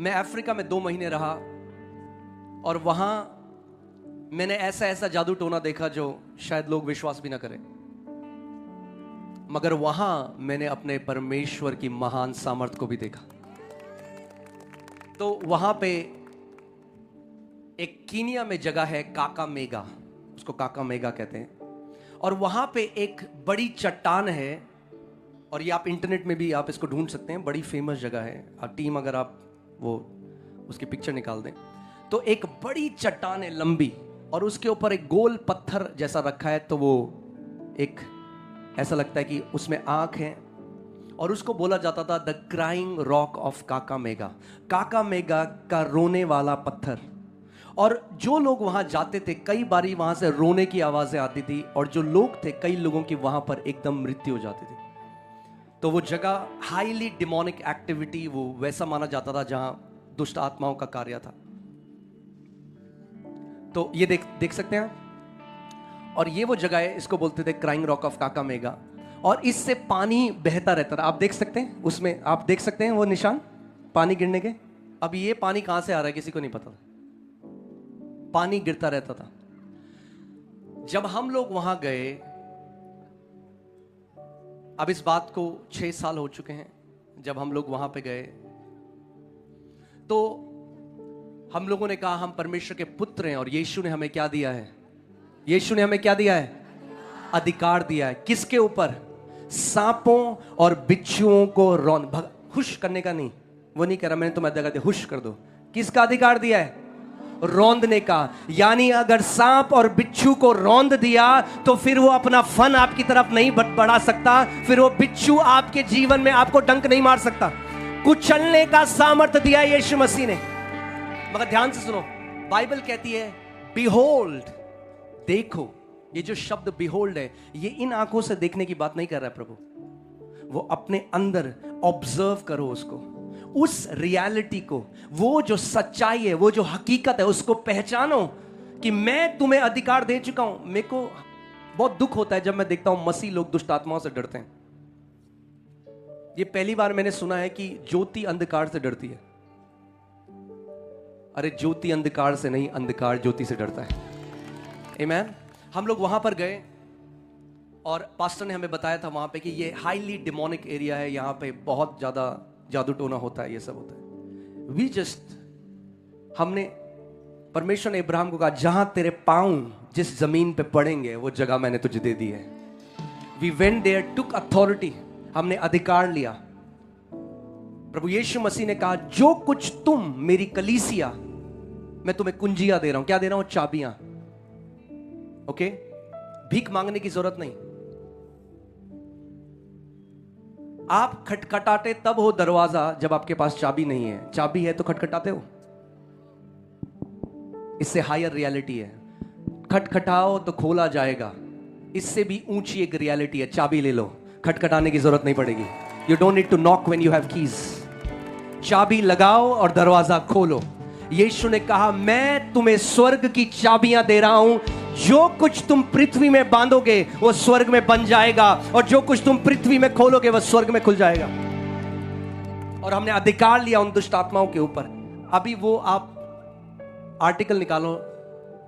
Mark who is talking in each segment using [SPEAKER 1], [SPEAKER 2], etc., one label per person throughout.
[SPEAKER 1] मैं अफ्रीका में 2 महीने रहा और वहां मैंने ऐसा ऐसा जादू टोना देखा जो शायद लोग विश्वास भी ना करें, मगर वहां मैंने अपने परमेश्वर की महान सामर्थ को भी देखा। तो वहां पे एक कीनिया में जगह है काकामेगा, उसको काकामेगा कहते हैं, और वहां पे एक बड़ी चट्टान है, और ये आप इंटरनेट में भी आप इसको ढूंढ सकते हैं, बड़ी फेमस जगह है। टीम अगर आप वो उसकी पिक्चर निकाल दें तो एक बड़ी चट्टान है लंबी, और उसके ऊपर एक गोल पत्थर जैसा रखा है, तो वो एक ऐसा लगता है कि उसमें आंख है, और उसको बोला जाता था द क्राइंग रॉक ऑफ काकामेगा, काकामेगा का रोने वाला पत्थर। और जो लोग वहां जाते थे कई बारी वहां से रोने की आवाजें आती थी, और जो लोग थे कई लोगों की वहां पर एकदम मृत्यु हो जाती थी। तो वो जगह हाईली डिमोनिक एक्टिविटी, वो वैसा माना जाता था जहां दुष्ट आत्माओं का कार्य था। तो ये देख सकते हैं, और ये वो जगह है, इसको बोलते थे क्राइंग रॉक ऑफ काकामेगा, और इससे पानी बहता रहता था। आप देख सकते हैं उसमें, आप देख सकते हैं वो निशान पानी गिरने के। अब ये पानी कहां से आ रहा है किसी को नहीं पता, पानी गिरता रहता था। जब हम लोग वहां गए, अब इस बात को 6 साल हो चुके हैं, जब हम लोग वहां पे गए तो हम लोगों ने कहा हम परमेश्वर के पुत्र हैं, और यीशु ने हमें क्या दिया है? यीशु ने हमें क्या दिया है? अधिकार दिया है। किसके ऊपर? सांपों और बिच्छुओं को हुश करने का नहीं, वो नहीं कह रहा मैंने तुम्हें अधिकार दिया, हुश कर दो। किसका अधिकार दिया है? रौंदने का। यानी अगर सांप और बिच्छू को रौंद दिया तो फिर वो अपना फन आपकी तरफ नहीं बढ़ा सकता, फिर वो बिच्छू आपके जीवन में आपको डंक नहीं मार सकता। कुचलने का सामर्थ्य दिया यीशु मसीह ने। मगर ध्यान से सुनो, बाइबल कहती है बिहोल्ड, देखो। ये जो शब्द बिहोल्ड है, ये इन आंखों से देखने की बात नहीं कर रहा है प्रभु, वो अपने अंदर ऑब्जर्व करो उसको, उस रियलिटी को, वो जो सच्चाई है, वो जो हकीकत है, उसको पहचानो कि मैं तुम्हें अधिकार दे चुका हूं। मेरे को बहुत दुख होता है जब मैं देखता हूं मसीह लोग दुष्ट आत्माओं से डरते हैं। ये पहली बार मैंने सुना है कि ज्योति अंधकार से डरती है। अरे ज्योति अंधकार से नहीं, अंधकार ज्योति से डरता है। आमीन। हम लोग वहां पर गए और पास्टर ने हमें बताया था वहां पे कि ये हाईली डिमोनिक एरिया है, यहां पे बहुत ज्यादा जादू टोना होता है, ये सब होता है। हमने परमेश्वर ने इब्राहिम को कहा जहां तेरे पांव जिस जमीन पे पड़ेंगे वो जगह मैंने तुझे दे दी है। We went there, took authority, हमने अधिकार लिया। प्रभु यीशु मसीह ने कहा जो कुछ तुम मेरी कलीसिया, मैं तुम्हें कुंजियां दे रहा हूं। क्या दे रहा हूं? चाबियां। ओके, भीख मांगने की जरूरत नहीं। आप खटखटाते तब हो दरवाजा जब आपके पास चाबी नहीं है। चाबी है तो खटखटाते हो। इससे हायर रियलिटी है, खटखटाओ तो खोला जाएगा। इससे भी ऊंची एक रियलिटी है, चाबी ले लो, खटखटाने की जरूरत नहीं पड़ेगी। You don't need to knock when you have keys. चाबी लगाओ और दरवाजा खोलो। यीशु ने कहा मैं तुम्हें स्वर्ग की चाबियां दे रहा हूं, जो कुछ तुम पृथ्वी में बांधोगे वो स्वर्ग में बन जाएगा, और जो कुछ तुम पृथ्वी में खोलोगे वो स्वर्ग में खुल जाएगा। और हमने अधिकार लिया उन दुष्ट आत्माओं के ऊपर। अभी वो आप आर्टिकल निकालो,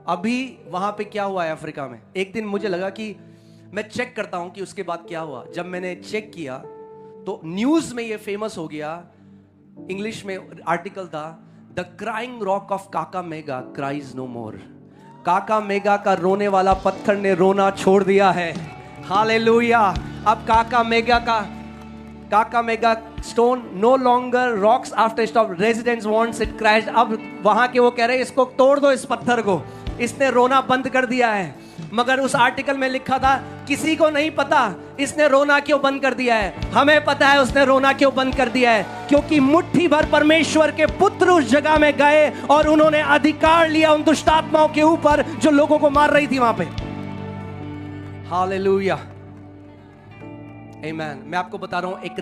[SPEAKER 1] अभी वहां पे क्या हुआ है अफ्रीका में। एक दिन मुझे लगा कि मैं चेक करता हूं कि उसके बाद क्या हुआ। जब मैंने चेक किया तो न्यूज में ये फेमस हो गया, इंग्लिश में आर्टिकल था, the crying rock of Kakamega cries no more. Kakamega का रोने वाला पत्थर ने रोना छोड़ दिया है। हालेलुया। अब Kakamega stone no longer rocks after stop residents wants it crashed. अब वहां के वो कह रहे हैं इसको तोड़ दो, इस पत्थर को, इसने रोना बंद कर दिया है। मगर उस आर्टिकल में लिखा था किसी को नहीं पता इसने रोना क्यों बंद कर दिया है। हमें पता है उसने रोना क्यों बंद कर दिया है, क्योंकि मुट्ठी भर परमेश्वर के पुत्र उस जगह में गए और उन्होंने अधिकार लिया उन दुष्ट आत्माओं के ऊपर जो लोगों को मार रही थी वहां पे। हालेलुया, आमीन। मैं आपको बता रहा हूं एक